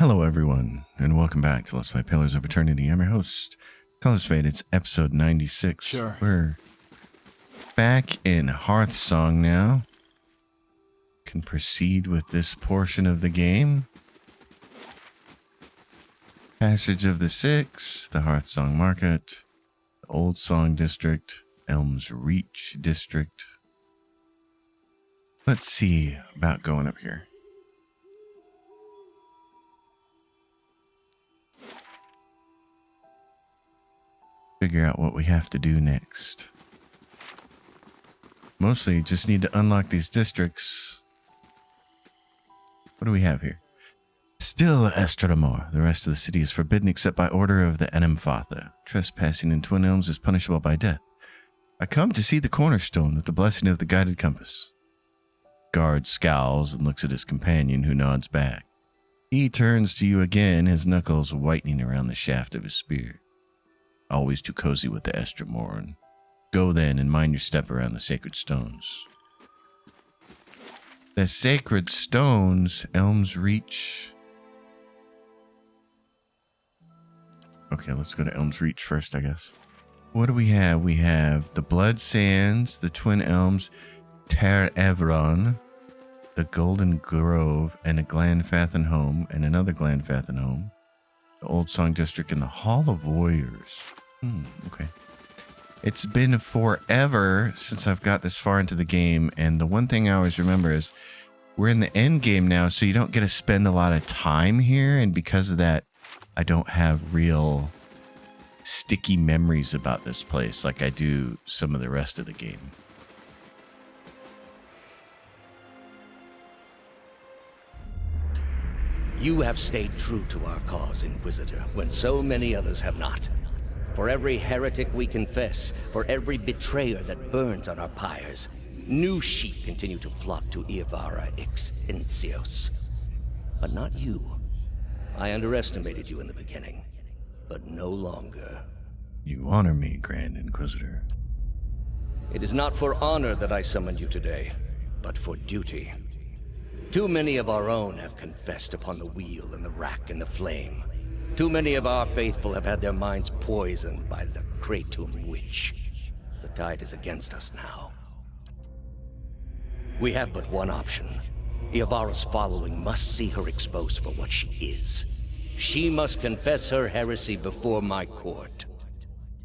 Hello everyone, and welcome back to Let's Play Pillars of Eternity. I'm your host, Colors Fade. It's episode 96. Sure. We're back in Hearthsong now. Can proceed with this portion of the game. Passage of the Six, the Hearthsong Market, the Old Song District, Elm's Reach District. Let's see about going up here. Figure out what we have to do next. Mostly just need to unlock these districts. What do we have here? Still Estradamor. The rest of the city is forbidden except by order of the Enemfather. Trespassing in Twin Elms is punishable by death. I come to see the cornerstone with the blessing of the guided compass. Guard scowls and looks at his companion, who nods back. He turns to you again, his knuckles whitening around the shaft of his spear. Always too cozy with the Estramorn. Go then and mind your step around the sacred stones. The sacred stones, Elm's Reach. Okay, let's go to Elm's Reach first, I guess. What do we have? We have the Blood Sands, the Twin Elms, Ter Evron, the Golden Grove, and a Glanfathen home, and another Glanfathen home. The Old Song District, and the Hall of Warriors. Okay. It's been forever since I've got this far into the game, and the one thing I always remember is we're in the end game now, so you don't get to spend a lot of time here, and because of that, I don't have real sticky memories about this place like I do some of the rest of the game. You have stayed true to our cause, Inquisitor, when so many others have not. For every heretic we confess, for every betrayer that burns on our pyres, new sheep continue to flock to Iavara ex Incios. But not you. I underestimated you in the beginning, but no longer. You honor me, Grand Inquisitor. It is not for honor that I summoned you today, but for duty. Too many of our own have confessed upon the wheel and the rack and the flame. Too many of our faithful have had their minds poisoned by the Kratom witch. The tide is against us now. We have but one option. Iavara's following must see her exposed for what she is. She must confess her heresy before my court.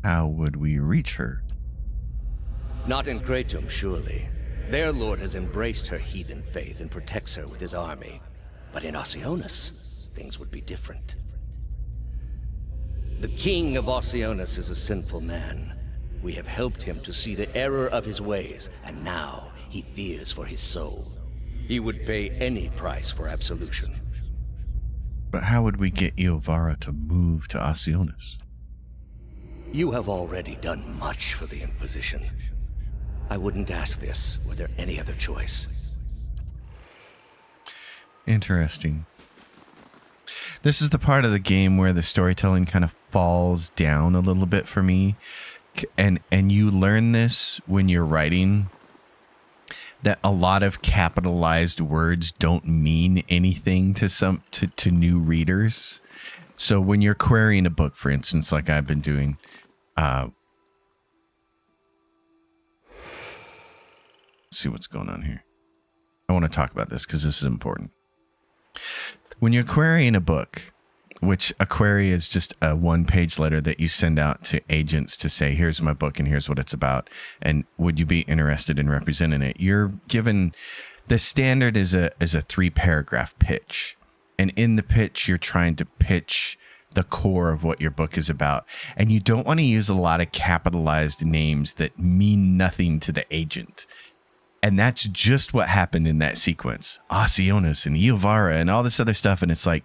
How would we reach her? Not in Kratom, surely. Their lord has embraced her heathen faith and protects her with his army. But in Oceanus, things would be different. The king of Oceanus is a sinful man. We have helped him to see the error of his ways, and now he fears for his soul. He would pay any price for absolution. But how would we get Iavara to move to Oceanus? You have already done much for the Inquisition. I wouldn't ask this were there any other choice. Interesting. This is the part of the game where the storytelling kind of falls down a little bit for me. And you learn this when you're writing, that a lot of capitalized words don't mean anything to new readers. So when you're querying a book, for instance, like I've been doing, let's see what's going on here. I want to talk about this because this is important. When you're querying a book, which a query is just a one-page letter that you send out to agents to say, here's my book and here's what it's about, and would you be interested in representing it? You're given, the standard is a 3-paragraph pitch. And in the pitch, you're trying to pitch the core of what your book is about. And you don't want to use a lot of capitalized names that mean nothing to the agent. And that's just what happened in that sequence. Oceanus and Iavara and all this other stuff. And it's like,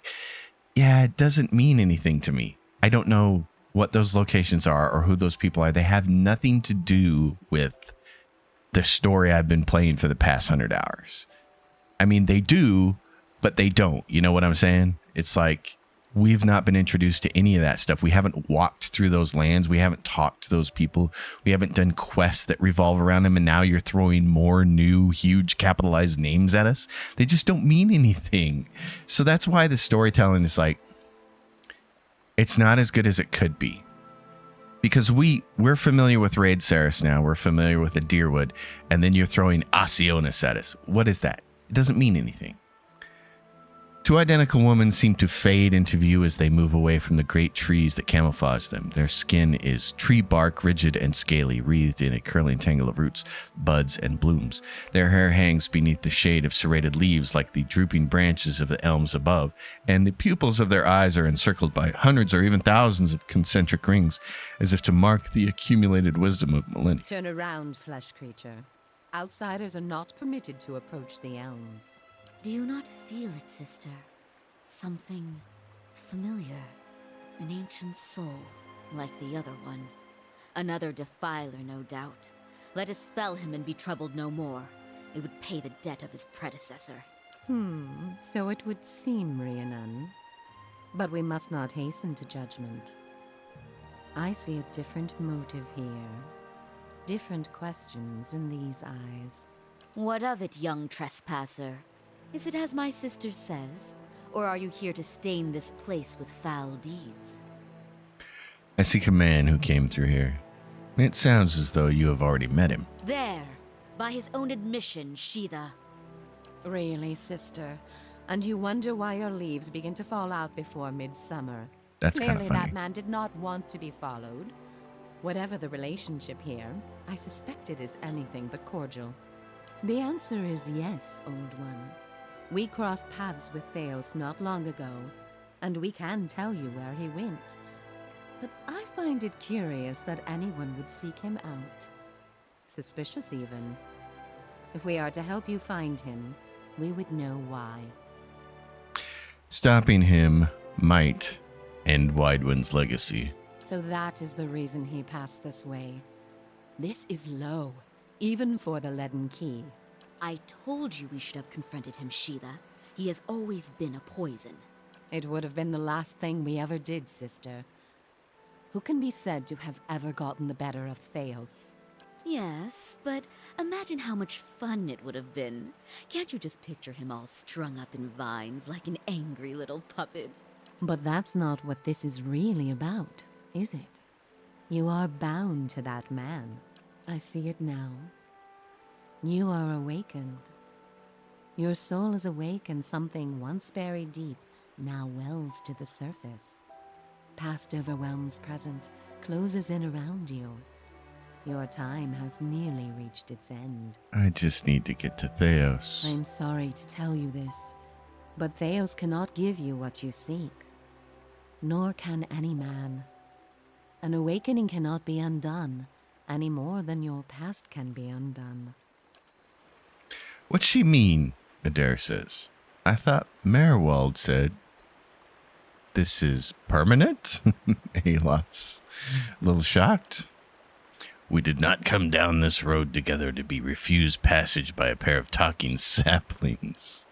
yeah, it doesn't mean anything to me. I don't know what those locations are or who those people are. They have nothing to do with the story I've been playing for the past 100 hours. I mean, they do, but they don't. You know what I'm saying? It's like, We've not been introduced to any of that stuff. We haven't walked through those lands. We haven't talked to those people. We haven't done quests that revolve around them. And now you're throwing more new, huge capitalized names at us. They just don't mean anything. So that's why the storytelling is like, it's not as good as it could be. Because we're familiar with Raid Saris now. We're familiar with the Deerwood. And then you're throwing Osionis at us. What is that? It doesn't mean anything. Two identical women seem to fade into view as they move away from the great trees that camouflage them. Their skin is tree bark, rigid and scaly, wreathed in a curling tangle of roots, buds, and blooms. Their hair hangs beneath the shade of serrated leaves like the drooping branches of the elms above, and the pupils of their eyes are encircled by hundreds or even thousands of concentric rings, as if to mark the accumulated wisdom of millennia. Turn around, flesh creature. Outsiders are not permitted to approach the elms. Do you not feel it, sister? Something familiar. An ancient soul, like the other one. Another defiler, no doubt. Let us fell him and be troubled no more. It would pay the debt of his predecessor. So it would seem, Rhiannon. But we must not hasten to judgment. I see a different motive here. Different questions in these eyes. What of it, young trespasser? Is it as my sister says? Or are you here to stain this place with foul deeds? I seek a man who came through here. It sounds as though you have already met him. There! By his own admission, Sheetha. Really, sister? And you wonder why your leaves begin to fall out before midsummer? That's kind of Clearly funny. that man did not want to be followed. Whatever the relationship here, I suspect it is anything but cordial. The answer is yes, old one. We crossed paths with Theos not long ago, and we can tell you where he went. But I find it curious that anyone would seek him out. Suspicious, even. If we are to help you find him, we would know why. Stopping him might end Widewind's legacy. So that is the reason he passed this way. This is low, even for the Leaden Key. I told you we should have confronted him, Sheetha. He has always been a poison. It would have been the last thing we ever did, sister. Who can be said to have ever gotten the better of Theos? Yes, but imagine how much fun it would have been. Can't you just picture him all strung up in vines like an angry little puppet? But that's not what this is really about, is it? You are bound to that man. I see it now. You are awakened. Your soul is awake and something once buried deep now wells to the surface. Past overwhelms present, closes in around you. Your time has nearly reached its end. I just need to get to Theos. I'm sorry to tell you this, but Theos cannot give you what you seek. Nor can any man. An awakening cannot be undone, any more than your past can be undone. What's she mean? Adair says. I thought Merwald said this is permanent? Alot's a little shocked. We did not come down this road together to be refused passage by a pair of talking saplings.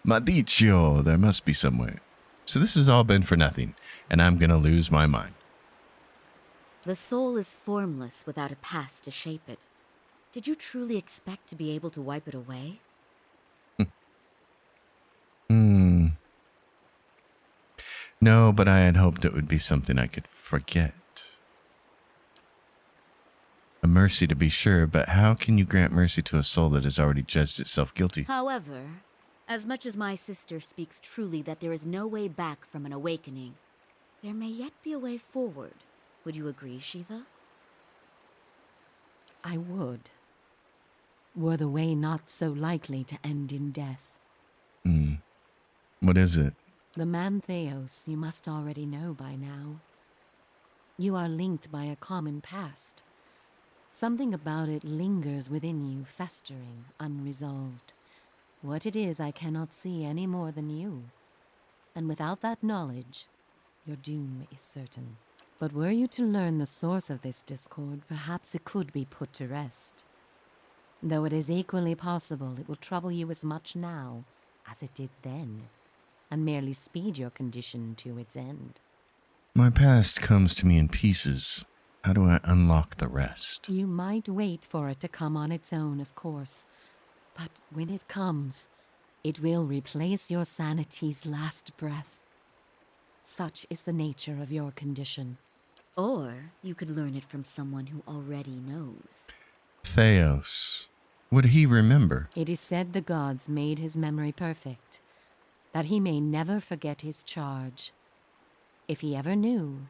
Maldiccio, there must be some way. So this has all been for nothing, and I'm gonna lose my mind. The soul is formless without a past to shape it. Did you truly expect to be able to wipe it away? No, but I had hoped it would be something I could forget. A mercy to be sure, but how can you grant mercy to a soul that has already judged itself guilty? However, as much as my sister speaks truly that there is no way back from an awakening, there may yet be a way forward. Would you agree, Sheetha? I would. Were the way not so likely to end in death. What is it? The man Theos you must already know by now. You are linked by a common past. Something about it lingers within you, festering, unresolved. What it is I cannot see any more than you. And without that knowledge, your doom is certain. But were you to learn the source of this discord, perhaps it could be put to rest. Though it is equally possible it will trouble you as much now as it did then. and merely speed your condition to its end. My past comes to me in pieces. How do I unlock the rest? You might wait for it to come on its own, of course, but when it comes, it will replace your sanity's last breath. Such is the nature of your condition. Or you could learn it from someone who already knows. Theos. Would he remember? It is said the gods made his memory perfect, that he may never forget his charge. If he ever knew,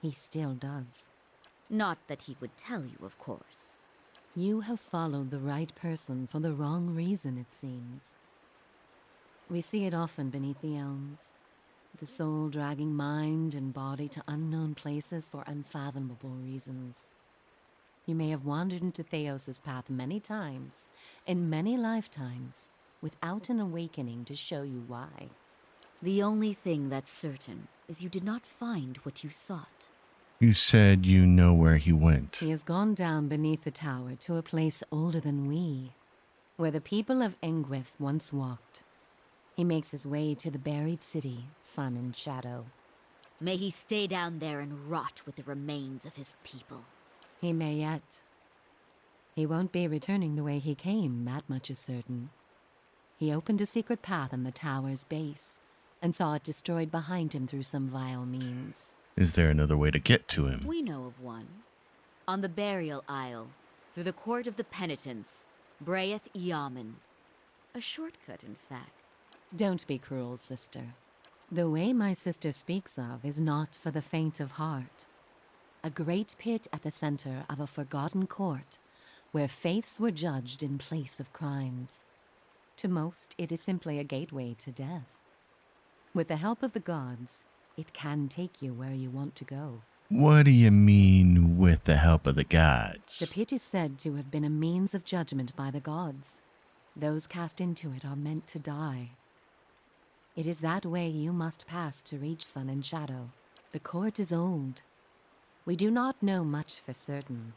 he still does. Not that he would tell you, of course. You have followed the right person for the wrong reason, it seems. We see it often beneath the elms. The soul dragging mind and body to unknown places for unfathomable reasons. You may have wandered into Theos's path many times, in many lifetimes, without an awakening to show you why. The only thing that's certain is you did not find what you sought. You said you know where he went. He has gone down beneath the tower to a place older than we, where the people of Engwith once walked. He makes his way to the buried city, Sun and Shadow. May he stay down there and rot with the remains of his people. He may yet. He won't be returning the way he came, that much is certain. He opened a secret path in the tower's base, and saw it destroyed behind him through some vile means. Is there another way to get to him? We know of one. On the burial isle, through the court of the penitents, Brayeth Yaman. A shortcut, in fact. Don't be cruel, sister. The way my sister speaks of is not for the faint of heart. A great pit at the center of a forgotten court, where faiths were judged in place of crimes. To most, it is simply a gateway to death. With the help of the gods, it can take you where you want to go. What do you mean, with the help of the gods? The pit is said to have been a means of judgment by the gods. Those cast into it are meant to die. It is that way you must pass to reach Sun and Shadow. The court is old. We do not know much for certain,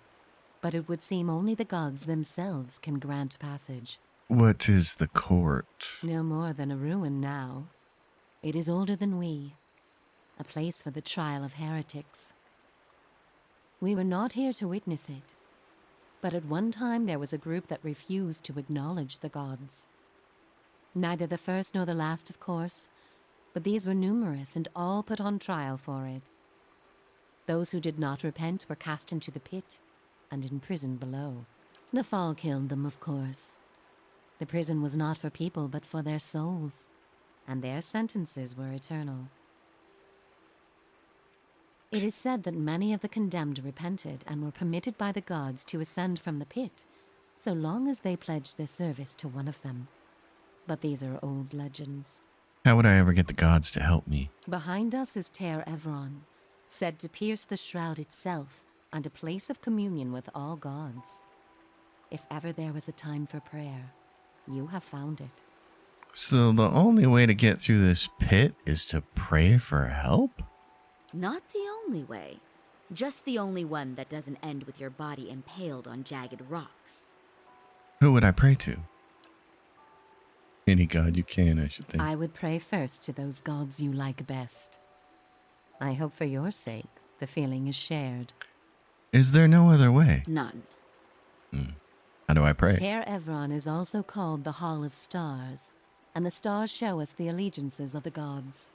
but it would seem only the gods themselves can grant passage. What is the court? No more than a ruin now. It is older than we. A place for the trial of heretics. We were not here to witness it, but at one time there was a group that refused to acknowledge the gods. Neither the first nor the last, of course, but these were numerous and all put on trial for it. Those who did not repent were cast into the pit and imprisoned below. The fall killed them, of course. The prison was not for people but for their souls, and their sentences were eternal. It is said that many of the condemned repented and were permitted by the gods to ascend from the pit, so long as they pledged their service to one of them. But these are old legends. How would I ever get the gods to help me? Behind us is Ter Evron, said to pierce the shroud itself and a place of communion with all gods. If ever there was a time for prayer, you have found it. So the only way to get through this pit is to pray for help? Not the only way. Just the only one that doesn't end with your body impaled on jagged rocks. Who would I pray to? Any god you can, I should think. I would pray first to those gods you like best. I hope for your sake the feeling is shared. Is there no other way? None. How do I pray? Ter Evron is also called the Hall of Stars, and the stars show us the allegiances of the gods.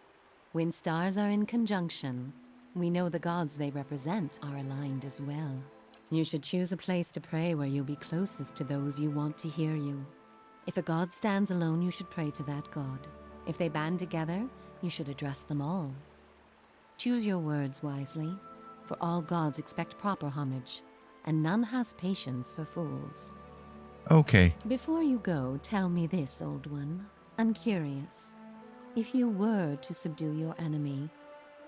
When stars are in conjunction, we know the gods they represent are aligned as well. You should choose a place to pray where you'll be closest to those you want to hear you. If a god stands alone, you should pray to that god. If they band together, you should address them all. Choose your words wisely, for all gods expect proper homage, and none has patience for fools. Okay. Before you go, tell me this, old one. I'm curious. If you were to subdue your enemy,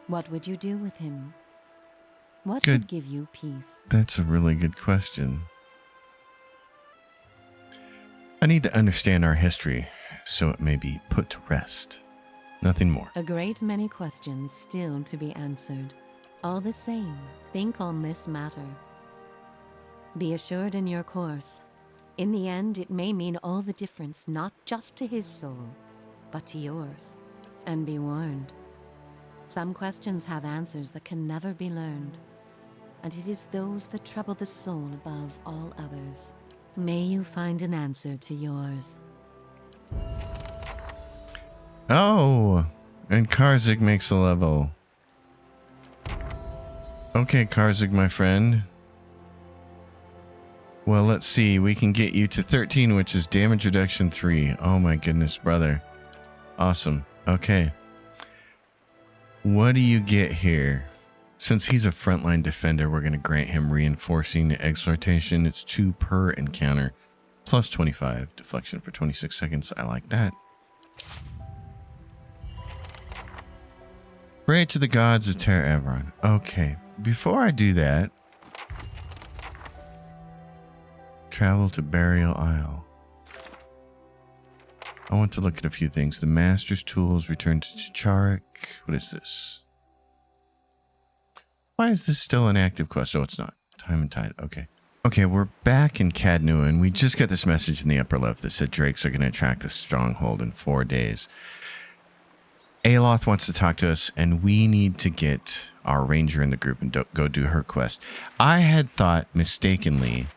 what would you do with him? What would give you peace? That's a really good question. I need to understand our history so it may be put to rest. Nothing more. A great many questions still to be answered. All the same, think on this matter. Be assured in your course. In the end, it may mean all the difference, not just to his soul, but to yours. And be warned. Some questions have answers that can never be learned. And it is those that trouble the soul above all others. May you find an answer to yours. Oh, and Karzig makes a level. Okay, Karzig, my friend. Well, let's see. We can get you to 13, which is damage reduction 3. Oh my goodness, brother. Awesome. Okay. What do you get here? Since he's a frontline defender, we're going to grant him reinforcing exhortation. It's 2 per encounter, plus 25 deflection for 26 seconds. I like that. Pray to the gods of Terra Everon. Okay, before I do that, travel to Burial Isle. I want to look at a few things. The Master's Tools return to Charik. What is this? Why is this still an active quest? Oh, it's not. Time and Tide. Okay. Okay, we're back in Cadnua, and we just got this message in the upper left that said Drakes are going to attack the stronghold in 4 days. Aloth wants to talk to us, and we need to get our ranger in the group and go do her quest. I had thought mistakenly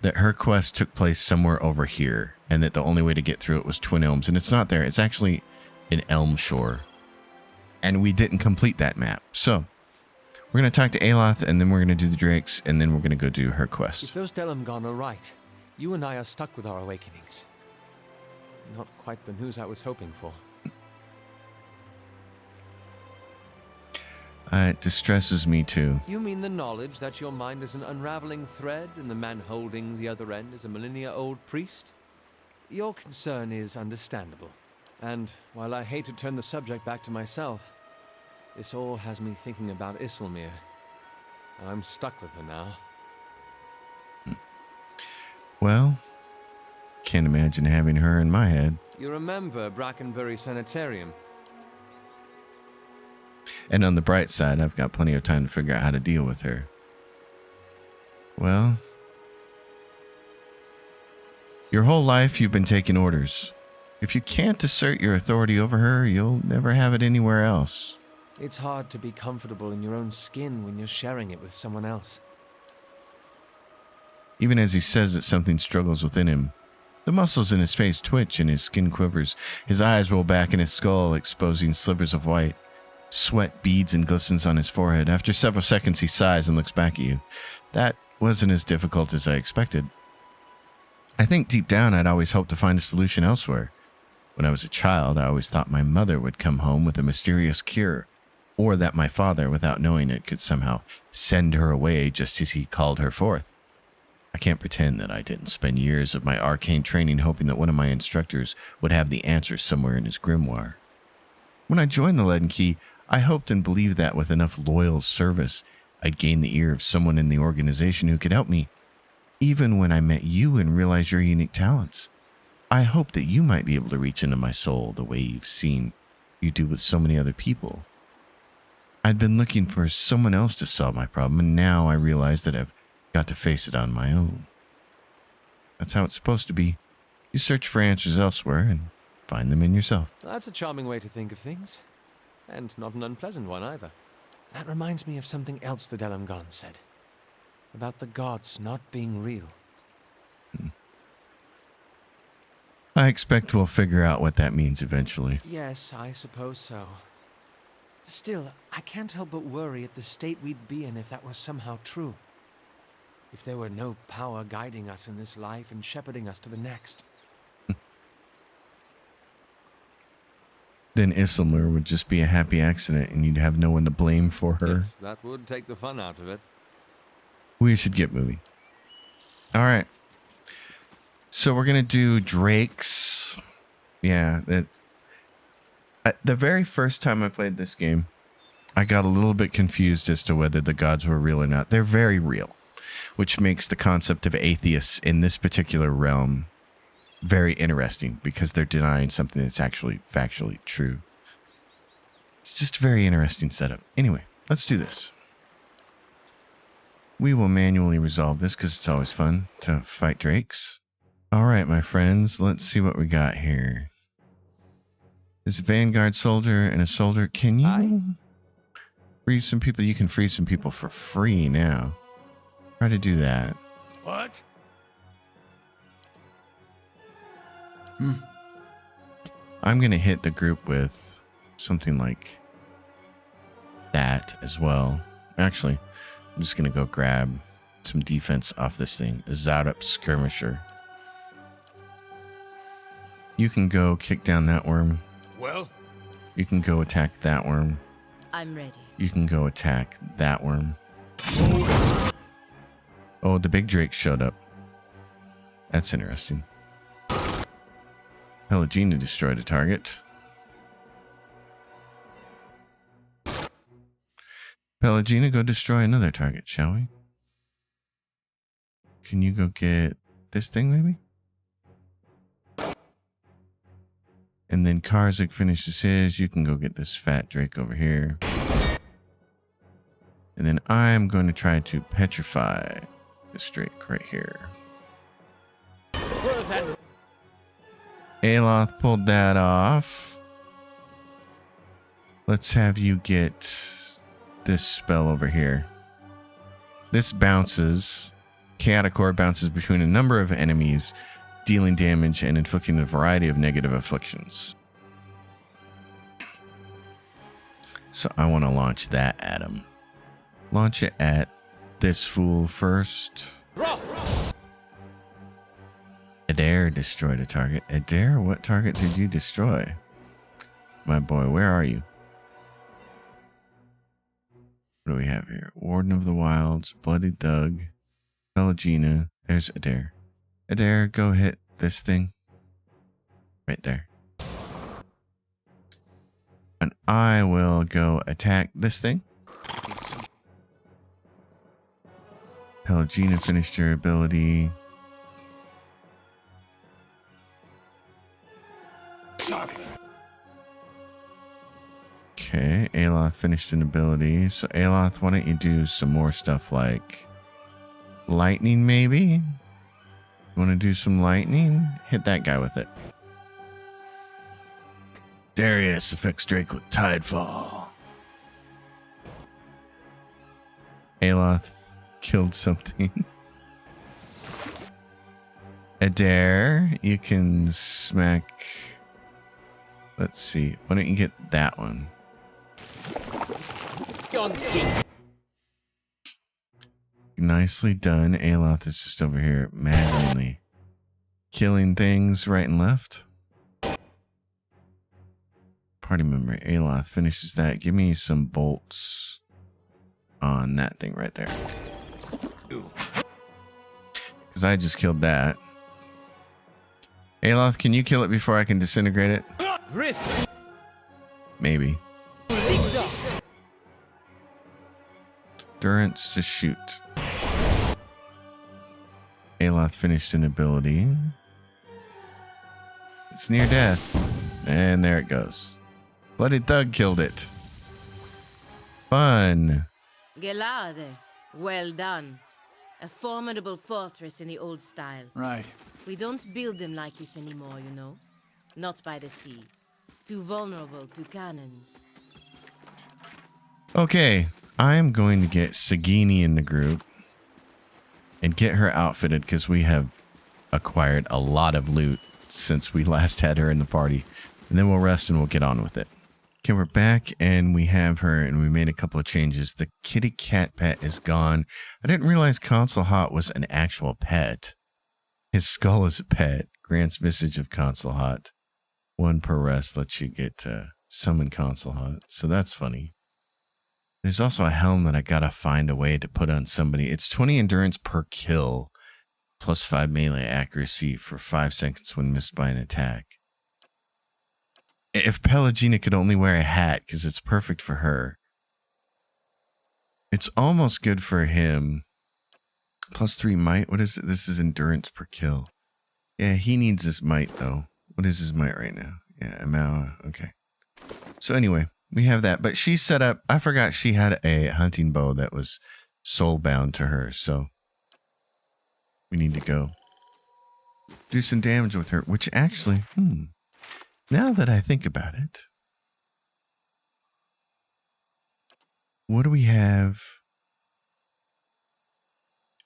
that her quest took place somewhere over here, and that the only way to get through it was Twin Elms, and it's not there. It's actually in Elmshore, and we didn't complete that map. So we're going to talk to Aloth, and then we're going to do the Drakes, and then we're going to go do her quest. If those Delamgon are right, you and I are stuck with our awakenings. Not quite the news I was hoping for. It distresses me too. You mean the knowledge that your mind is an unraveling thread and the man holding the other end is a millennia-old priest? Your concern is understandable. And while I hate to turn the subject back to myself, this all has me thinking about Isilmir. I'm stuck with her now. Well, can't imagine having her in my head. You remember Brackenbury Sanitarium? And on the bright side, I've got plenty of time to figure out how to deal with her. Well, your whole life you've been taking orders. If you can't assert your authority over her, you'll never have it anywhere else. It's hard to be comfortable in your own skin when you're sharing it with someone else. Even as he says that, something struggles within him. The muscles in his face twitch and his skin quivers. His eyes roll back in his skull, exposing slivers of white. Sweat beads and glistens on his forehead. After several seconds, he sighs and looks back at you. That wasn't as difficult as I expected. I think deep down I'd always hoped to find a solution elsewhere. When I was a child, I always thought my mother would come home with a mysterious cure, or that my father, without knowing it, could somehow send her away just as he called her forth. I can't pretend that I didn't spend years of my arcane training hoping that one of my instructors would have the answers somewhere in his grimoire. When I joined the Leaden Key, I hoped and believed that with enough loyal service, I'd gain the ear of someone in the organization who could help me. Even when I met you and realized your unique talents, I hoped that you might be able to reach into my soul the way you've seen you do with so many other people. I'd been looking for someone else to solve my problem, and now I realize that I've got to face it on my own. That's how it's supposed to be. You search for answers elsewhere and find them in yourself. That's a charming way to think of things. And not an unpleasant one either. That reminds me of something else the Delamgon said. About the gods not being real. I expect we'll figure out what that means eventually. Yes, I suppose so. Still, I can't help but worry at the state we'd be in if that was somehow true. If there were no power guiding us in this life and shepherding us to the next. Then Isilmir would just be a happy accident and you'd have no one to blame for her. Yes, that would take the fun out of it. We should get moving. All right. So we're going to do Drakes. Yeah. The very first time I played this game, I got a little bit confused as to whether the gods were real or not. They're very real, which makes the concept of atheists in this particular realm very interesting because they're denying something that's actually factually true. It's just a very interesting setup. Anyway, let's do this. We will manually resolve this because it's always fun to fight Drakes. All right, my friends, let's see what we got here. There's a Vanguard soldier and a soldier. Can you freeze some people? You can freeze some people for free now. Try to do that. What? I'm going to hit the group with something like that as well. Actually, I'm just going to go grab some defense off this thing. A Zaudup Skirmisher. You can go kick down that worm. Well? You can go attack that worm. I'm ready. You can go attack that worm. Oh, the big Drake showed up. That's interesting. Pelagina destroyed a target. Pelagina, go destroy another target, shall we? Can you go get this thing, maybe? And then Karzik finishes his. You can go get this fat Drake over here. And then I'm going to try to petrify this Drake right here. Aloth pulled that off. Let's have you get this spell over here. This bounces. Chaotic Core bounces between a number of enemies, dealing damage and inflicting a variety of negative afflictions. So I want to launch that at him. Launch it at this fool first. Adair destroyed a target. Adair, what target did you destroy? My boy, where are you? What do we have here? Warden of the Wilds, Bloody Thug, Pelagina. There's Adair. Adair, go hit this thing. Right there. And I will go attack this thing. Pelagina finished your ability. Okay, Aloth finished an ability. So Aloth, why don't you do some more stuff like lightning maybe? You want to do some lightning? Hit that guy with it. Darius affects Drake with Tidefall. Aloth killed something. Adair, you can smack. Let's see. Why don't you get that one? Nicely done. Aloth is just over here madly killing things right and left. Party member Aloth finishes that. Give me some bolts on that thing right there. Because I just killed that. Aloth, can you kill it before I can disintegrate it? Maybe. Durance, just shoot. Aloth finished an ability. It's near death. And there it goes. Bloody Thug killed it. Fun. Gelade, well done. A formidable fortress in the old style. Right. We don't build them like this anymore, you know. Not by the sea. Too vulnerable to cannons. Okay, I'm going to get Sagini in the group and get her outfitted because we have acquired a lot of loot since we last had her in the party. And then we'll rest and we'll get on with it. Okay, we're back and we have her and we made a couple of changes. The kitty cat pet is gone. I didn't realize Consul Hot was an actual pet. His skull is a pet. Grants Visage of Consul Hot. 1 per rest lets you get summon Consul Hot. So that's funny. There's also a helm that I gotta find a way to put on somebody. It's 20 endurance per kill, plus 5 melee accuracy for 5 seconds when missed by an attack. If Pelagina could only wear a hat, because it's perfect for her. It's almost good for him. Plus 3 might. What is it? This is endurance per kill. Yeah, he needs his might, though. What is his might right now? Yeah, Amaua. Okay. So anyway, we have that. But she's set up. I forgot she had a hunting bow that was soulbound to her. So we need to go do some damage with her. Which actually, Now that I think about it, what do we have?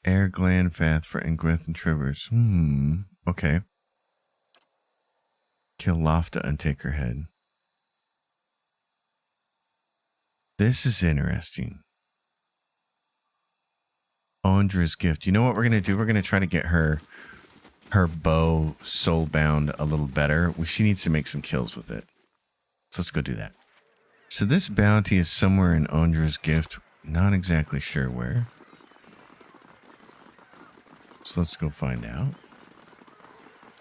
Air Glanfath for Ingwith and Trivers. Okay. Kill Lofta and take her head. This is interesting. Ondra's gift. You know what we're going to do? We're going to try to get her bow soulbound a little better. She needs to make some kills with it. So let's go do that. So this bounty is somewhere in Ondra's gift. Not exactly sure where. So let's go find out.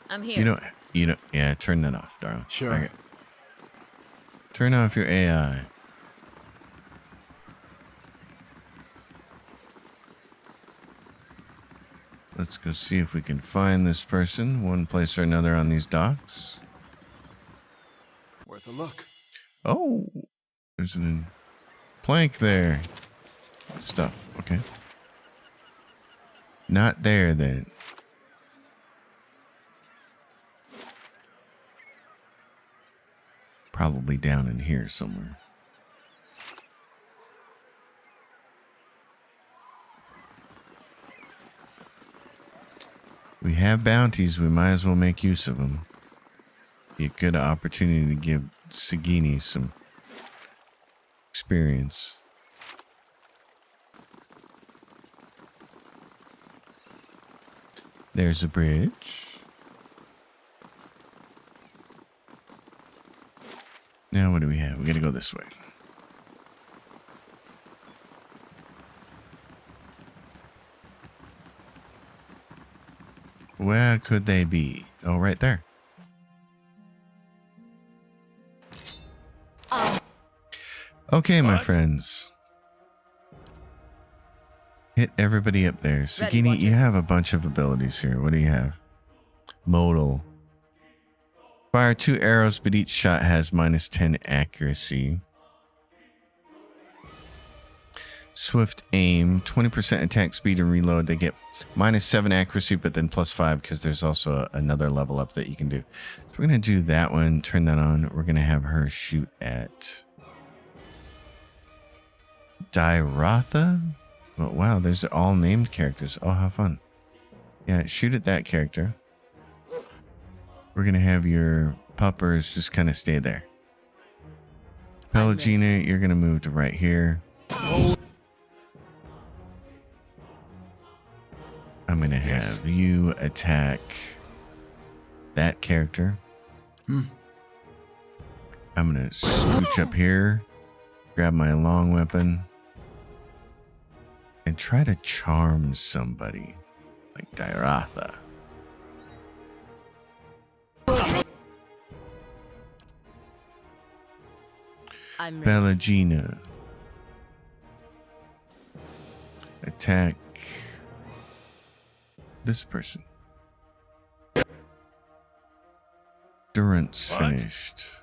I'm here. Yeah, turn that off, darling. Sure. Okay. Turn off your AI. Let's go see if we can find this person one place or another on these docks. Worth a look. Oh, there's a plank there. Stuff. Okay. Not there then. Probably down in here somewhere. We have bounties. We might as well make use of them. Be a good opportunity to give Sagini some experience. There's a bridge. Now what do we have? We gotta go this way. Where could they be? Oh, right there. Okay, my friends. Hit everybody up there. Sagini, you have a bunch of abilities here. What do you have? Modal. Fire 2 arrows, but each shot has -10 accuracy. Swift aim, 20% attack speed and reload. They get -7 accuracy, but then +5 because there's also another level up that you can do. So we're going to do that one, turn that on. We're going to have her shoot at Dairatha. Oh, wow, there's all named characters. Oh, how fun. Yeah, shoot at that character. We're going to have your puppers just kind of stay there. Pelagina, you're going to move to right here. I'm going to have you attack that character. I'm going to scooch up here, grab my long weapon, and try to charm somebody like Dairatha. I'm ready. Pelagina. Attack this person. Durance finished.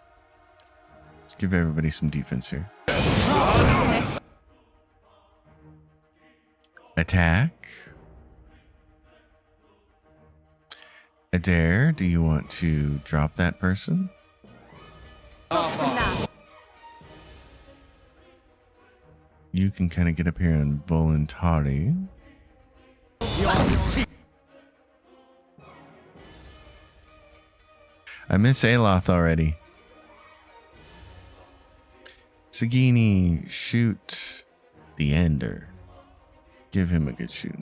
Let's give everybody some defense here. Attack. Adair, do you want to drop that person? You can kind of get up here and voluntary. I miss Aloth already. Sagini, shoot the Ender. Give him a good shoot.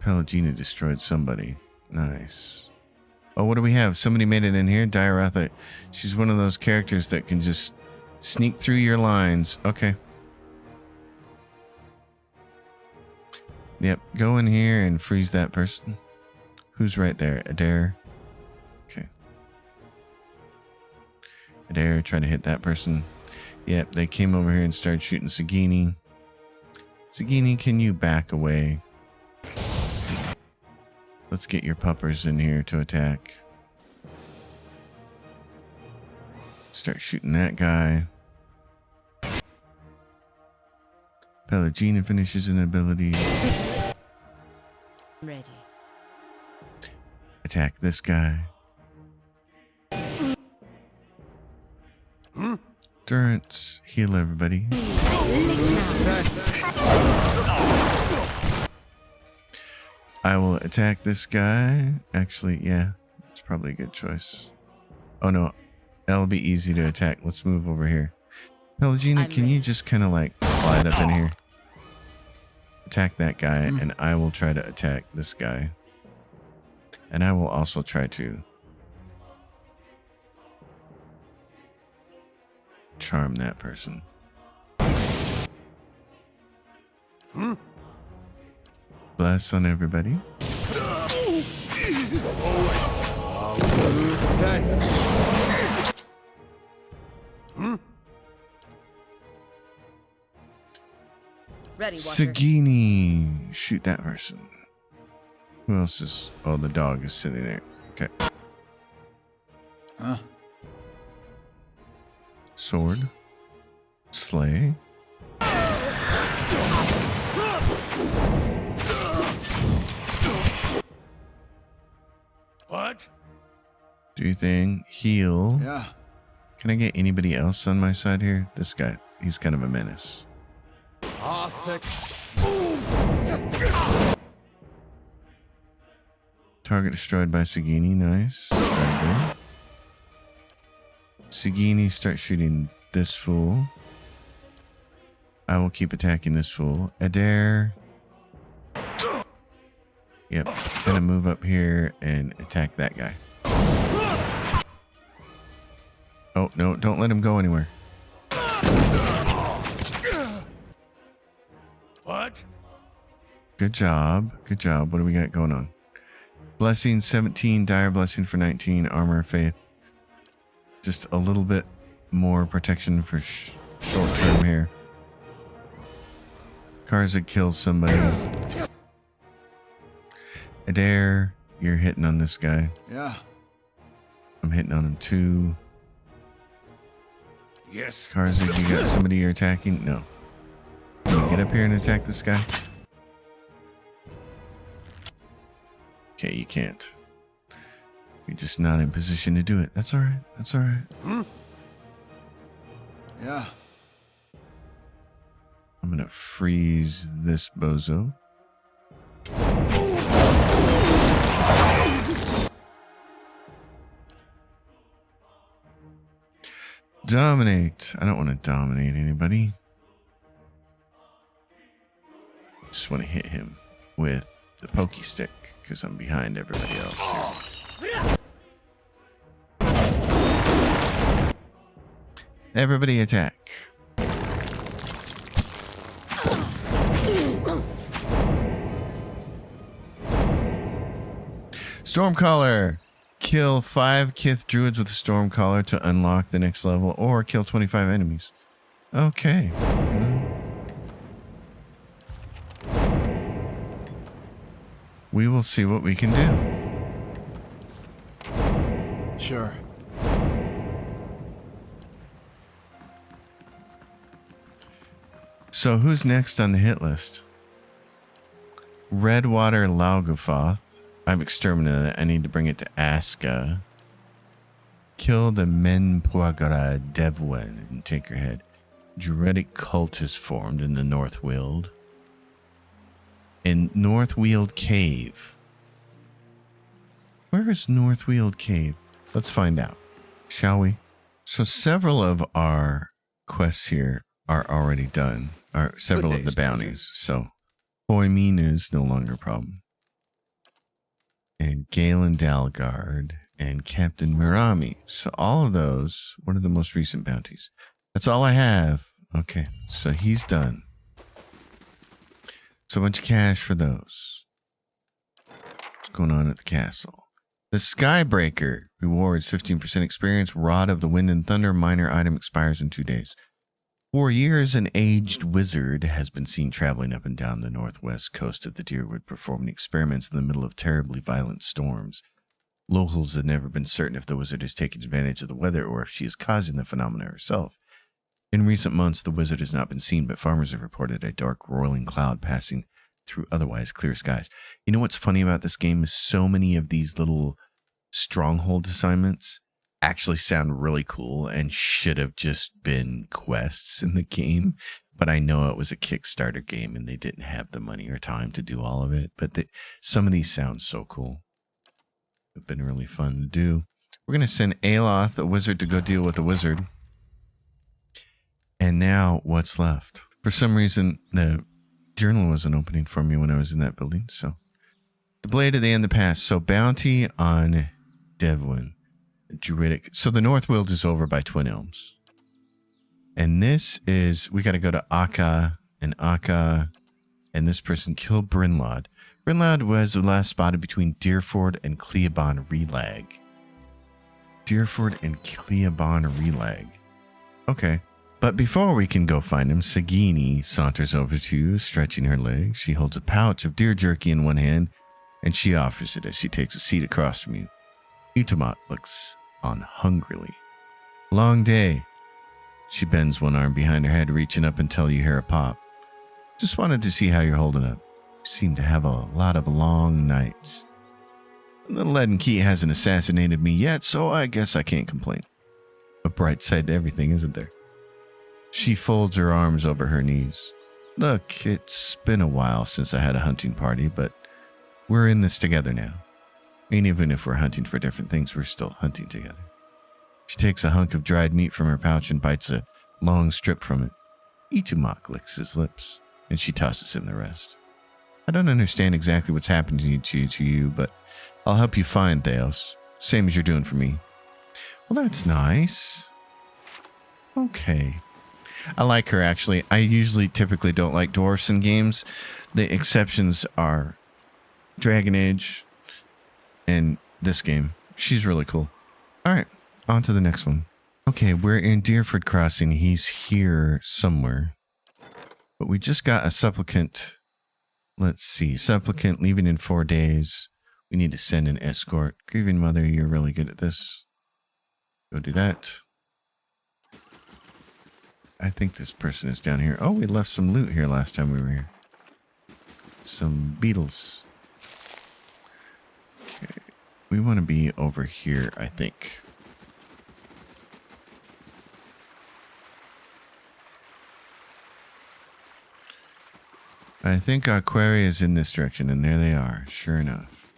Pelagina destroyed somebody. Nice. Oh, what do we have? Somebody made it in here. Dairatha. She's one of those characters that can just sneak through your lines. Okay. Yep. Go in here and freeze that person. Who's right there? Adair. Okay. Adair, try to hit that person. Yep. They came over here and started shooting Sagini. Sagini, can you back away? Let's get your puppers in here to attack. Start shooting that guy. Pelagina finishes an ability. Ready. Attack this guy. Endurance. Heal everybody. I will attack this guy. Actually, yeah, it's probably a good choice. Oh no, that'll be easy to attack. Let's move over here. Pelagina, can you just kind of like slide up in here? Attack that guy, and I will try to attack this guy. And I will also try to charm that person. Bless on everybody. Ready, Watcher. Sagini, shoot that person. Who else is? Oh, the dog is sitting there. Okay. Sword. Slay. What? Do your thing. Heal. Yeah. Can I get anybody else on my side here? This guy. He's kind of a menace. Target destroyed by Sagini. Nice. Very good. Sagini, start shooting this fool. I will keep attacking this fool. Adair. Yep. Gonna move up here and attack that guy. Oh, no. Don't let him go anywhere. What? Good job. Good job. What do we got going on? Blessing 17, dire blessing for 19, armor of faith. Just a little bit more protection for short term here. Karza kills somebody. Adair, you're hitting on this guy. Yeah. I'm hitting on him too. Yes. Karza, you got somebody you're attacking? No. Can you get up here and attack this guy? Okay, you can't. You're just not in position to do it. That's all right. That's all right. Yeah. I'm gonna freeze this bozo. Dominate. I don't want to dominate anybody. Just want to hit him with the pokey stick because I'm behind everybody else here. Everybody attack. Stormcaller. Kill 5 Kith druids with a Stormcaller to unlock the next level, or kill 25 enemies. Okay. We will see what we can do. Sure. So who's next on the hit list? Redwater Laugothoth. I've exterminated it. I need to bring it to Aska. Kill the Menpuagara Devwen and take her head. Druidic cult is formed in the North Weald. In North Weald Cave. Where is North Weald Cave? Let's find out, shall we? So several of our quests here are already done. Or several of the bounties. So Boimina is no longer a problem. And Galen Dalgard and Captain Mirami. So all of those, what are the most recent bounties? That's all I have. Okay, so he's done. So a bunch of cash for those. What's going on at the castle? The Skybreaker rewards 15% experience. Rod of the Wind and Thunder minor item expires in 2 days. For years, an aged wizard has been seen traveling up and down the northwest coast of the Deerwood, performing experiments in the middle of terribly violent storms. Locals have never been certain if the wizard is taking advantage of the weather or if she is causing the phenomena herself. In recent months, the wizard has not been seen, but farmers have reported a dark, rolling cloud passing through otherwise clear skies. You know what's funny about this game is so many of these little stronghold assignments actually sound really cool and should have just been quests in the game. But I know it was a Kickstarter game and they didn't have the money or time to do all of it. But some of these sound so cool. It's been really fun to do. We're going to send Aloth, a wizard, to go deal with the wizard. And now what's left? For some reason, the journal wasn't opening for me when I was in that building. So the Blade of the End of the Past. So bounty on Devwin. Druidic. So the North Wild is over by Twin Elms. And this is, we got to go to Akka, and this person killed Brynlod. Brynlod was last spotted between Deerford and Cleobon Relag. Deerford and Cleobon Relag. Okay. But before we can go find him, Sagini saunters over to you, stretching her legs. She holds a pouch of deer jerky in one hand, and she offers it as she takes a seat across from you. Utamat looks on hungrily. Long day. She bends one arm behind her head, reaching up until you hear a pop. Just wanted to see how you're holding up. You seem to have a lot of long nights. The leaden key hasn't assassinated me yet, so I guess I can't complain. A bright side to everything, isn't there? She folds her arms over her knees. Look, it's been a while since I had a hunting party, but we're in this together now. And even if we're hunting for different things, we're still hunting together. She takes a hunk of dried meat from her pouch and bites a long strip from it. Itumak licks his lips, and she tosses him the rest. I don't understand exactly what's happening to you, but I'll help you find Theos, same as you're doing for me. Well, that's nice. Okay. I like her, actually. I typically don't like dwarfs in games. The exceptions are Dragon Age and this game. She's really cool. All right, on to the next one. Okay, we're in Deerford Crossing. He's here somewhere. But we just got a supplicant. Let's see. Supplicant leaving in 4 days. We need to send an escort. Grieving Mother, you're really good at this. Go do that. I think this person is down here. Oh, we left some loot here last time we were here. Some beetles. Okay. We want to be over here, I think. I think our quarry is in this direction, and there they are, sure enough.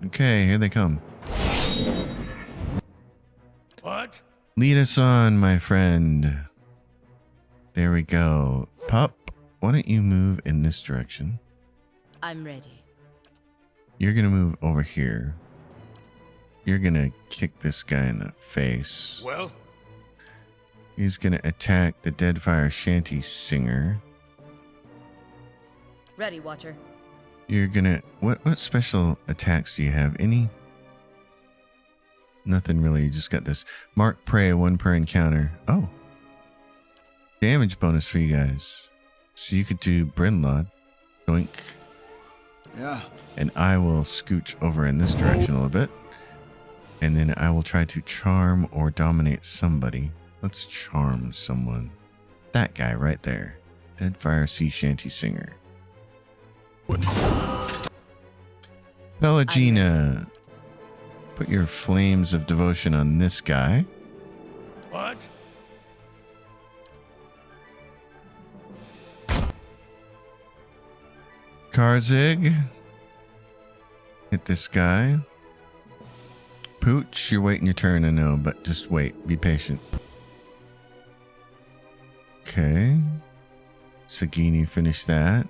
Okay, here they come. What? Lead us on, my friend. There we go. Pup, why don't you move in this direction? I'm ready. You're going to move over here. You're going to kick this guy in the face. Well? He's going to attack the Deadfire Shanty Singer. Ready, Watcher. You're going to... What special attacks do you have? Any? Nothing really. You just got this. Mark Prey, 1 per encounter. Oh. Damage bonus for you guys. So you could do Brynlod. Doink. Yeah. And I will scooch over in this direction a little bit. And then I will try to charm or dominate somebody. Let's charm someone. That guy right there. Deadfire Sea Shanty Singer. Pelagina. Put your flames of devotion on this guy. What? Karzig. Hit this guy. Pooch, you're waiting your turn, I know, but just wait. Be patient. Okay. Sagini finished that.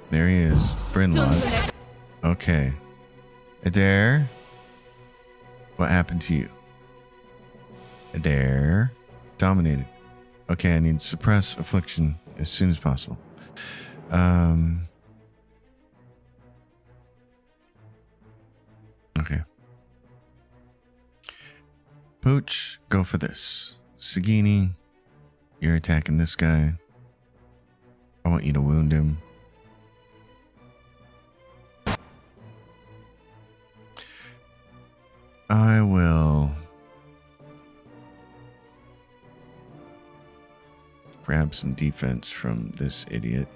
There he is. Brynlod. Okay. Adair. What happened to you? Adair. Dominated. Okay, I need to suppress affliction as soon as possible. Okay. Pooch, go for this. Sagini, you're attacking this guy. I want you to wound him. I will grab some defense from this idiot.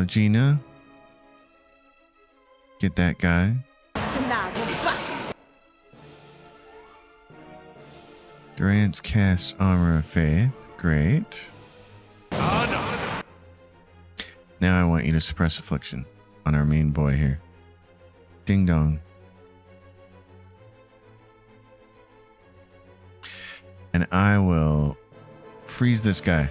Pelagina. Get that guy. Durant's casts Armor of Faith. Great. Now I want you to suppress affliction on our main boy here. Ding dong. And I will freeze this guy.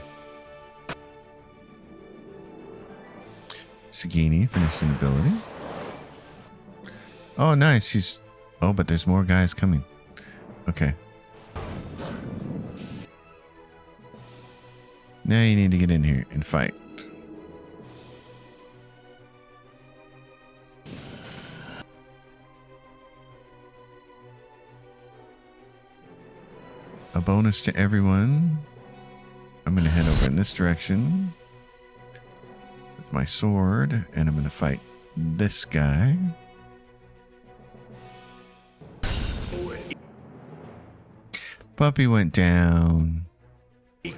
Sagini finished an ability. Oh, nice. Oh, but there's more guys coming. Okay. Now you need to get in here and fight. A bonus to everyone. I'm going to head over in this direction with my sword, and I'm going to fight this guy. Puppy went down. It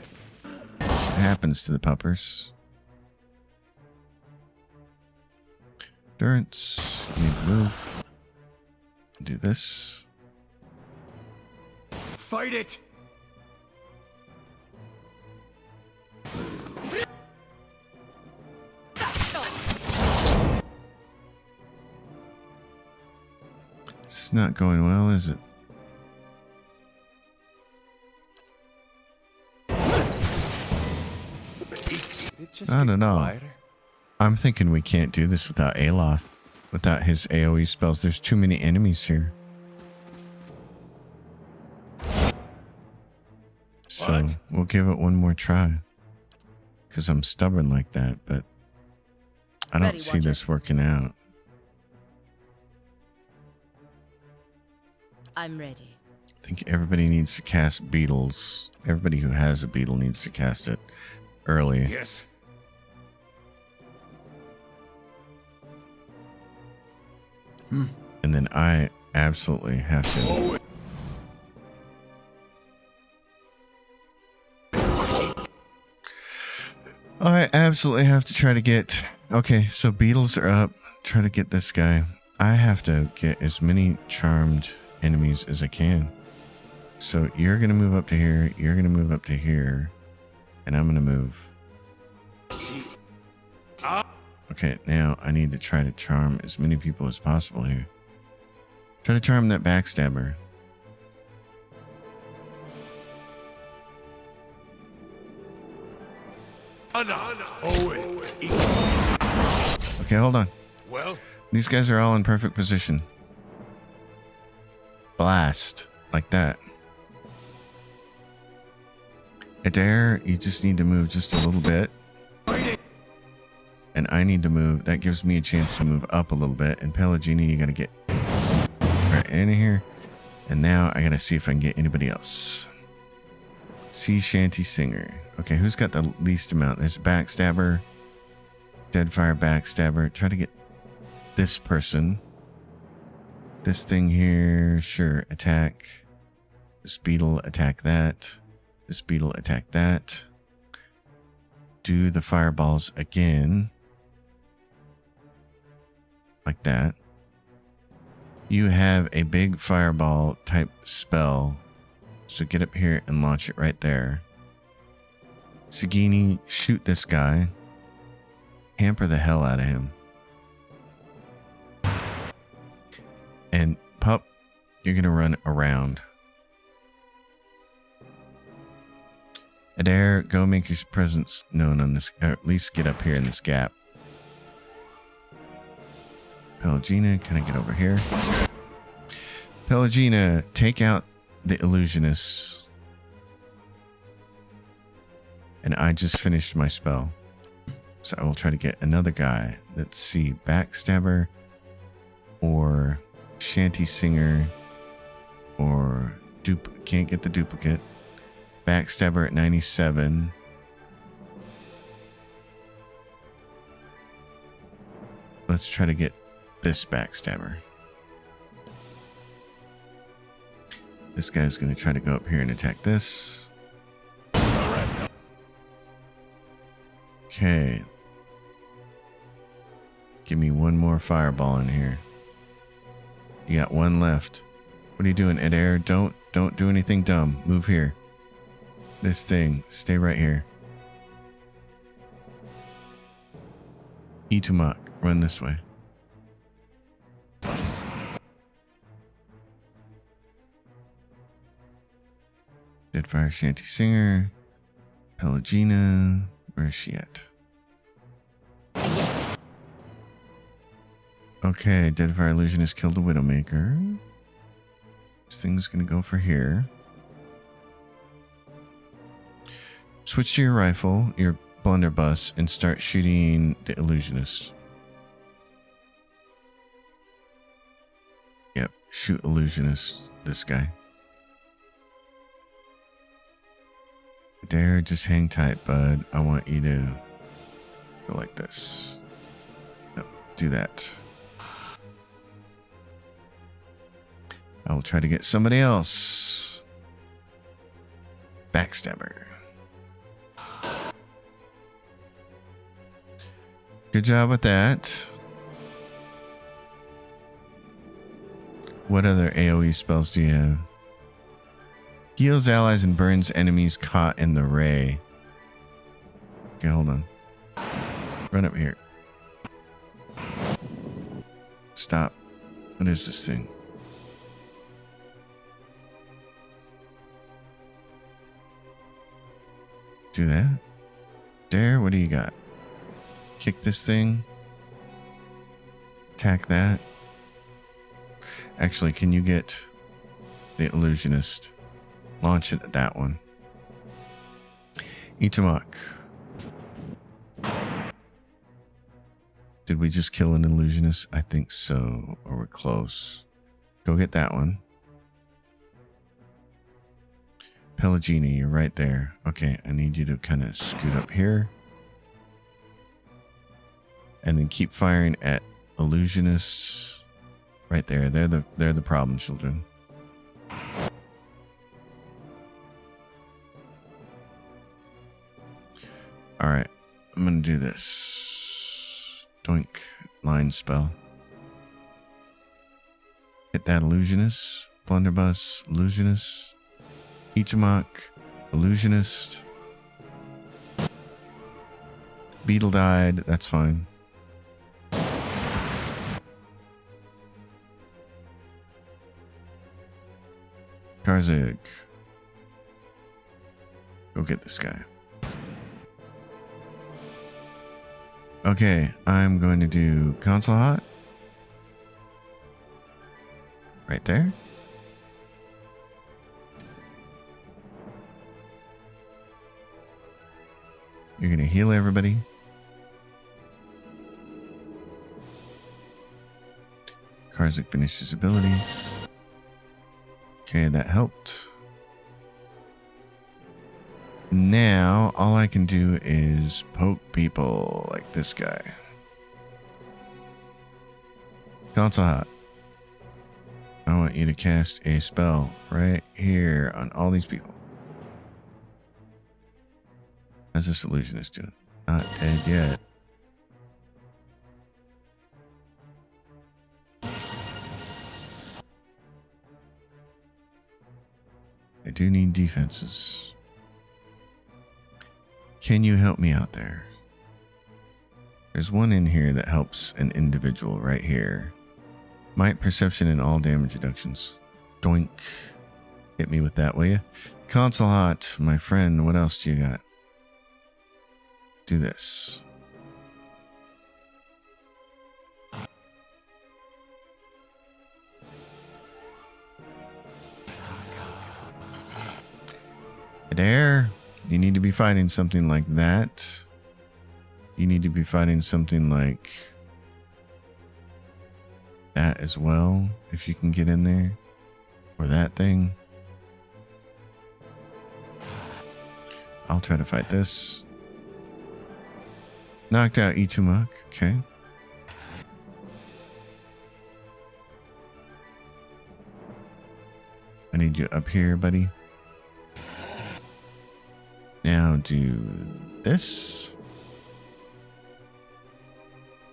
happens to the puppers. Endurance. Need to move. Do this. Fight it! This is not going well, is it? Not at all. I'm thinking we can't do this without Aloth. Without his AoE spells. There's too many enemies here. So we'll give it one more try. Because I'm stubborn like that, but I don't see this working out. I'm ready. I think everybody needs to cast beetles. Everybody who has a beetle needs to cast it early. Yes. And then I absolutely have to. I absolutely have to try to get. Okay, so beetles are up. Try to get this guy. I have to get as many charmed enemies as I can. So you're going to move up to here. You're going to move up to here. And I'm going to move. Okay, now I need to try to charm as many people as possible here. Try to charm that backstabber. Okay, hold on. Well, these guys are all in perfect position. Blast. Like that. Adair, you just need to move just a little bit. And I need to move. That gives me a chance to move up a little bit. And Pelagini, you gotta get right in here. And now I gotta see if I can get anybody else. Sea Shanty Singer. Okay, who's got the least amount? There's a Backstabber. Deadfire Backstabber. Try to get this person. This thing here. Sure, attack. This beetle, attack that. This beetle, attack that. Do the fireballs again. Like that. You have a big fireball type spell. So get up here and launch it right there. Sagini, shoot this guy. Hamper the hell out of him. And Pup, you're going to run around. Adair, go make your presence known on this, or at least get up here in this gap. Pelagina, kind of get over here. Pelagina, take out the illusionists. And I just finished my spell. So I will try to get another guy. Let's see, Backstabber or Shanty Singer or can't get the duplicate. Backstabber at 97. Let's try to get this Backstabber. This guy's going to try to go up here and attack this. Okay. Give me one more fireball in here. You got one left. What are you doing, Adair? Don't do anything dumb. Move here. This thing. Stay right here. Itumak, run this way. Deadfire Shanty Singer. Pelagina. Where is she at? Okay, Deadfire Illusionist killed the Widowmaker. This thing's gonna go for here. Switch to your rifle, your blunderbuss, and start shooting the Illusionist. Yep, shoot Illusionist, this guy. Dare, just hang tight, bud. I want you to go like this. Nope, do that. I will try to get somebody else. Backstabber. Good job with that. What other AoE spells do you have? Heals allies and burns enemies caught in the ray. Okay, hold on. Run up here. Stop. What is this thing? Do that. Dare, what do you got? Kick this thing. Attack that. Actually, can you get the Illusionist? Launch it at that one. Itumak. Did we just kill an Illusionist? I think so. Or we're close. Go get that one. Pelagina, you're right there. Okay, I need you to kind of scoot up here. And then keep firing at Illusionists. Right there. They're the problem children. Alright, I'm gonna do this. Doink. Line spell. Hit that Illusionist. Blunderbuss. Illusionist. Itumak. Illusionist. Beetle died. That's fine. Karzig. Go get this guy. Okay, I'm going to do console hot. Right there. You're going to heal everybody. Karzig finished his ability. Okay, that helped. Now, all I can do is poke people like this guy. Console hot. I want you to cast a spell right here on all these people. How's this Illusionist doing? Not dead yet. I do need defenses. Can you help me out there? There's one in here that helps an individual right here. Might, perception, and all damage reductions. Doink. Hit me with that, will you? Console hot, my friend. What else do you got? Do this. There. You need to be fighting something like that. You need to be fighting something like that as well, if you can get in there. Or that thing. I'll try to fight this. Knocked out Itumak. Okay. I need you up here, buddy. Now do this.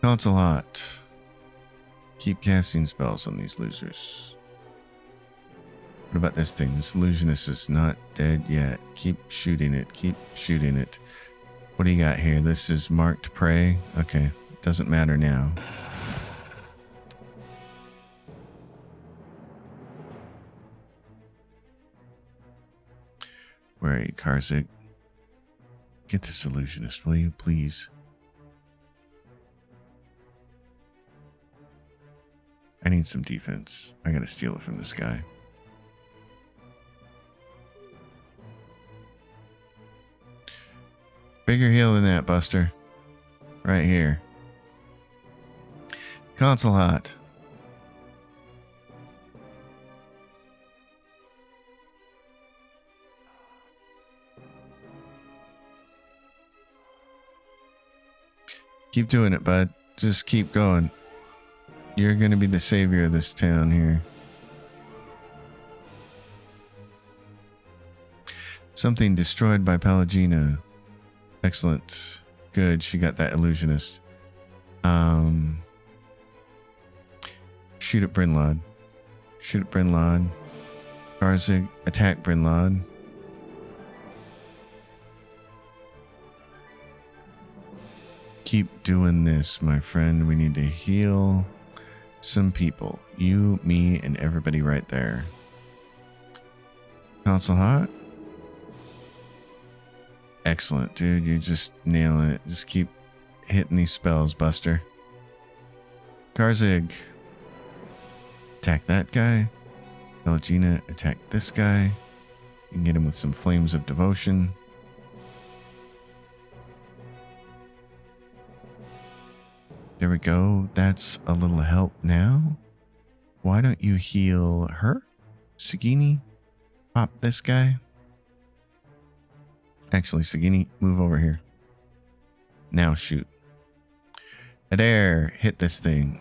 Consulate. Keep casting spells on these losers. What about this thing? This illusionist is not dead yet. Keep shooting it. Keep shooting it. What do you got here? This is marked prey. Okay. Doesn't matter now. Where are you, Karzik? Get this illusionist, will you, please? I need some defense. I gotta steal it from this guy. Bigger heal than that, Buster. Right here. Console hot. Keep doing it, bud. Just keep going. You're gonna be the savior of this town here. Something destroyed by Pelagina. Excellent. Good. She got that illusionist. Shoot at Brynlod. Shoot at Brynlod. Garzig, attack Brynlod. Keep doing this, my friend. We need to heal some people. You, me, and everybody right there. Console hot. Excellent, dude. You're just nailing it. Just keep hitting these spells, Buster. Garzig. Attack that guy. Pelagina, attack this guy. You can get him with some flames of devotion. There we go. That's a little help now. Why don't you heal her? Sagini, pop this guy. Actually, Sagini, move over here. Now shoot. Adair, hit this thing.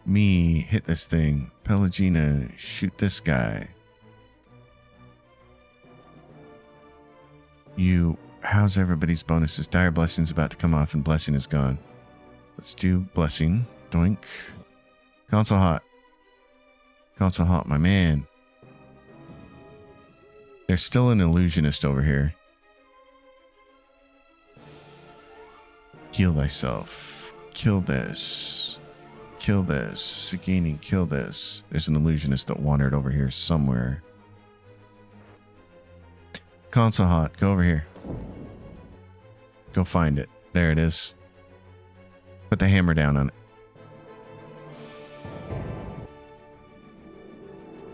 Me, hit this thing. Pelagina, shoot this guy. You, how's everybody's bonuses? Dire Blessing's about to come off and Blessing is gone. Let's do Blessing. Doink. Console hot. Console hot, my man. There's still an illusionist over here. Heal thyself. Kill this. Kill this. Sagini, kill this. There's an illusionist that wandered over here somewhere. Console hot, go over here. Go find it. There it is. Put the hammer down on it.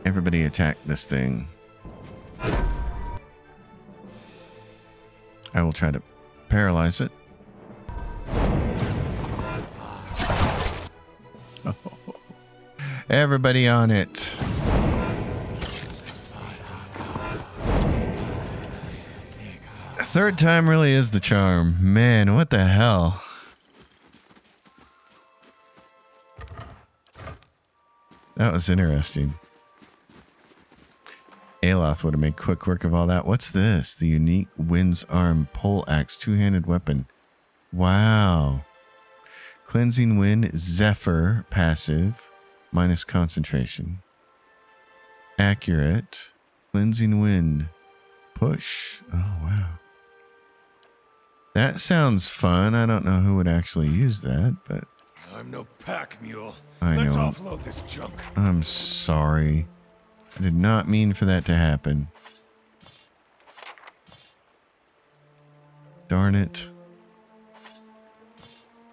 Everybody attack this thing. I will try to paralyze it. Oh. Everybody on it. Third time really is the charm. Man, what the hell? That was interesting. Aloth would have made quick work of all that. What's this? The unique Wind's Arm Pole Axe two-handed weapon. Wow. Cleansing Wind, Zephyr, passive, minus concentration. Accurate. Cleansing Wind, push. Oh, wow. That sounds fun. I don't know who would actually use that, but... I'm no pack mule. Let's offload this junk. I'm sorry. I did not mean for that to happen. Darn it.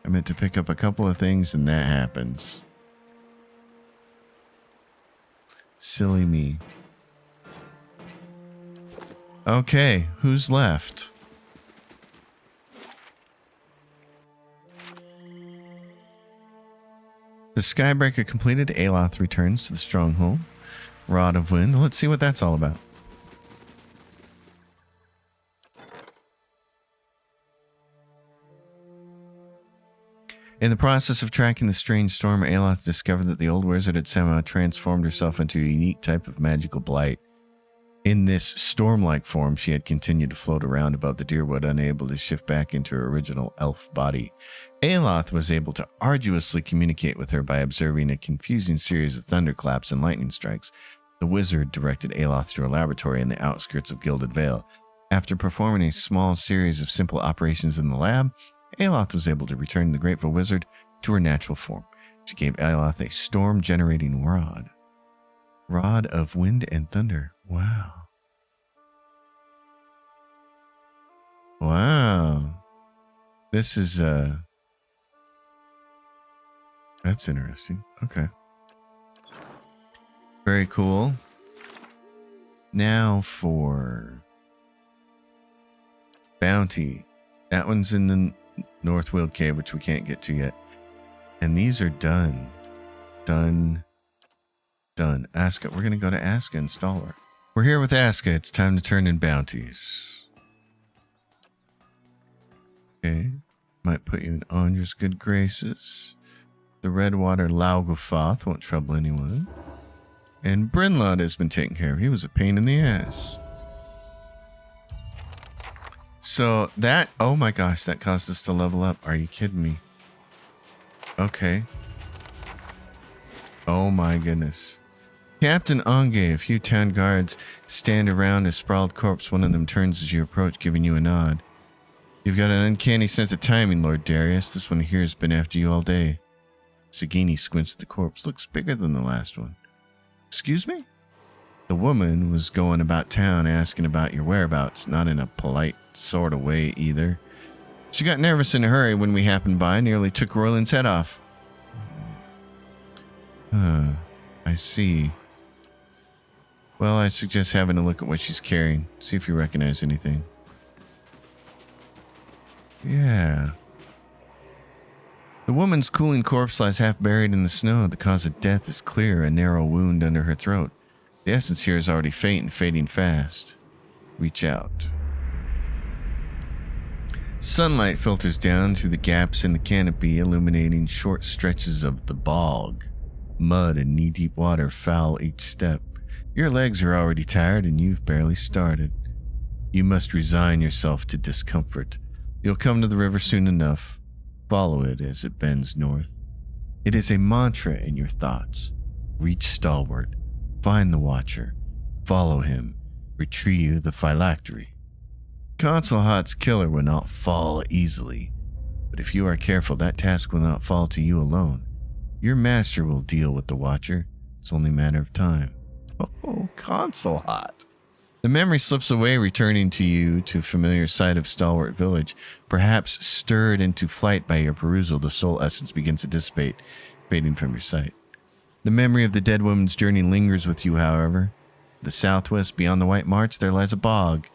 I meant to pick up a couple of things and that happens. Silly me. Okay, who's left? The Skybreaker completed. Aloth returns to the stronghold. Rod of Wind. Let's see what that's all about. In the process of tracking the strange storm, Aloth discovered that the old wizard had somehow transformed herself into a unique type of magical blight. In this storm-like form, she had continued to float around above the Deerwood, unable to shift back into her original elf body. Aloth was able to arduously communicate with her by observing a confusing series of thunderclaps and lightning strikes. The wizard directed Aloth to a laboratory in the outskirts of Gilded Vale. After performing a small series of simple operations in the lab, Aloth was able to return the grateful wizard to her natural form. She gave Aloth a storm-generating rod. Rod of wind and thunder. Wow. Wow. This is, that's interesting. Okay. Very cool. Now for Bounty. That one's in the North Wild Cave, which we can't get to yet. And these are done. Done. Aska. We're going to go to Aska and Stalwart. We're here with Aska. It's time to turn in bounties. Okay. Might put you in Andra's good graces. The Redwater Laugofoth won't trouble anyone. And Brynlod has been taken care of. He was a pain in the ass. So that, oh my gosh, that caused us to level up. Are you kidding me? Okay. Oh my goodness. Captain Onge, a few town guards stand around a sprawled corpse. One of them turns as you approach, giving you a nod. You've got an uncanny sense of timing, Lord Darius. This one here has been after you all day. Sagini squints at the corpse. Looks bigger than the last one. Excuse me? The woman was going about town asking about your whereabouts, not in a polite sort of way either. She got nervous in a hurry when we happened by, nearly took Roland's head off. I see. Well, I suggest having a look at what she's carrying. See if you recognize anything. Yeah. The woman's cooling corpse lies half buried in the snow. The cause of death is clear, a narrow wound under her throat. The essence here is already faint and fading fast. Reach out. Sunlight filters down through the gaps in the canopy, illuminating short stretches of the bog. Mud and knee-deep water foul each step. Your legs are already tired and you've barely started. You must resign yourself to discomfort. You'll come to the river soon enough. Follow it as it bends north. It is a mantra in your thoughts. Reach Stalwart. Find the Watcher. Follow him. Retrieve the phylactery. Consul Hot's killer will not fall easily. But if you are careful, that task will not fall to you alone. Your master will deal with the Watcher. It's only a matter of time. Oh, Consul Hot. The memory slips away, returning to you to a familiar sight of Stalwart Village. Perhaps stirred into flight by your perusal, the soul essence begins to dissipate, fading from your sight. The memory of the dead woman's journey lingers with you, however. The southwest, beyond the White March, there lies a bog,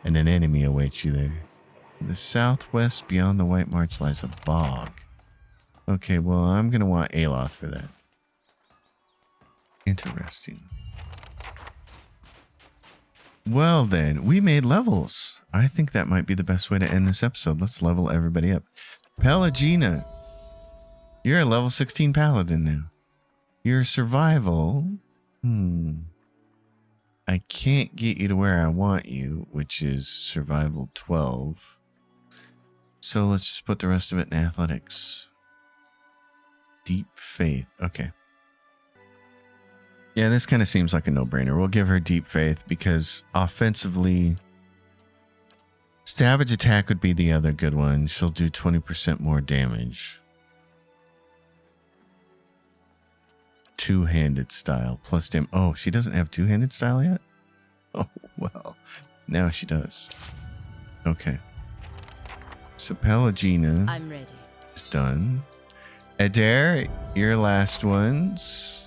and an enemy awaits you there. In the southwest, beyond the White March, lies a bog. Okay, well, I'm going to want Aloth for that. Interesting. Well then, we made levels. I think that might be the best way to end this episode. Let's level everybody up. Pelagina, you're a level 16 paladin now. Your survival, I can't get you to where I want you, which is survival 12. So let's just put the rest of it in athletics. Deep faith, okay. Yeah, this kind of seems like a no-brainer. We'll give her deep faith because offensively, savage attack would be the other good one. She'll do 20% more damage. Two-handed style plus damage. Oh, she doesn't have two-handed style yet? Oh, well, now she does. Okay. So Pelagina I'm ready. is done. Adair, your last ones.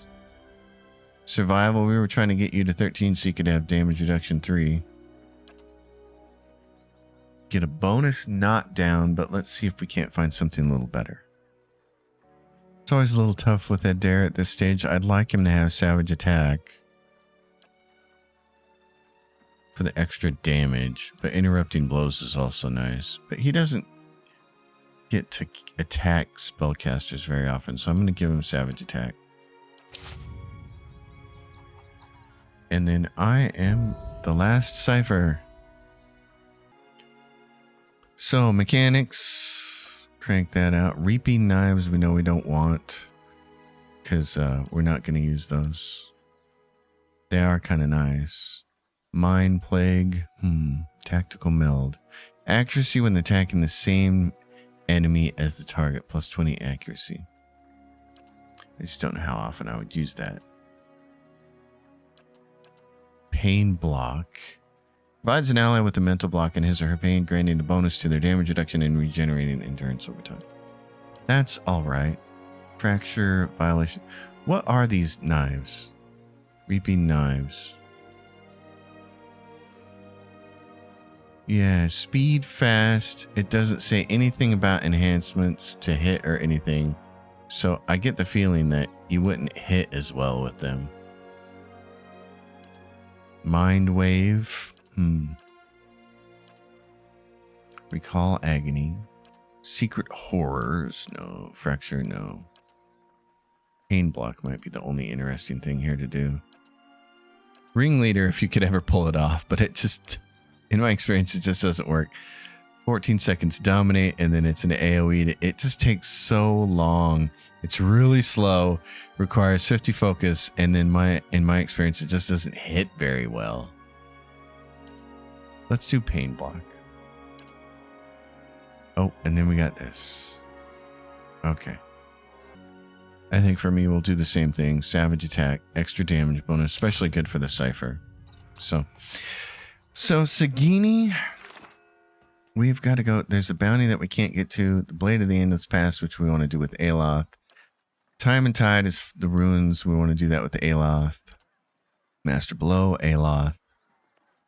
Survival, we were trying to get you to 13 so you could have damage reduction 3. Get a bonus knockdown, but let's see if we can't find something a little better. It's always a little tough with Adair at this stage. I'd like him to have savage attack for the extra damage, but interrupting blows is also nice. But he doesn't get to attack spellcasters very often, so I'm going to give him savage attack. And then I am the last cipher. So mechanics, crank that out. Reaping knives we know we don't want because we're not going to use those. They are kind of nice. Mind plague, tactical meld. Accuracy when attacking the same enemy as the target, plus 20 accuracy. I just don't know how often I would use that. Pain block. Provides an ally with a mental block in his or her pain, granting a bonus to their damage reduction and regenerating endurance over time. That's alright. Fracture, violation. What are these knives? Reaping knives. Yeah, speed, fast. It doesn't say anything about enhancements to hit or anything. So I get the feeling that you wouldn't hit as well with them. Mind wave. Recall agony. Secret horrors. No. Fracture. No. Pain block might be the only interesting thing here to do. Ringleader, if you could ever pull it off, but it just, in my experience, it just doesn't work. 14 seconds dominate, and then it's an AoE. It just takes so long. It's really slow, requires 50 focus, and then in my experience, it just doesn't hit very well. Let's do pain block. Oh, and then we got this. Okay. I think for me, we'll do the same thing. Savage attack, extra damage bonus, especially good for the cipher. So Sagini, we've got to go. There's a bounty that we can't get to. The Blade of the Endless Past, which we want to do with Aloth. Time and Tide is the runes. We want to do that with Aloth. Master Blow, Aloth.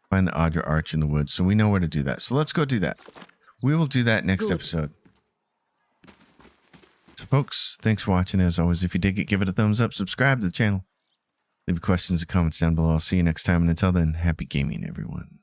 Find the Audra Arch in the woods. So we know where to do that. So let's go do that. We will do that next episode. So folks, thanks for watching. As always, if you dig it, give it a thumbs up. Subscribe to the channel. Leave questions and comments down below. I'll see you next time. And until then, happy gaming, everyone.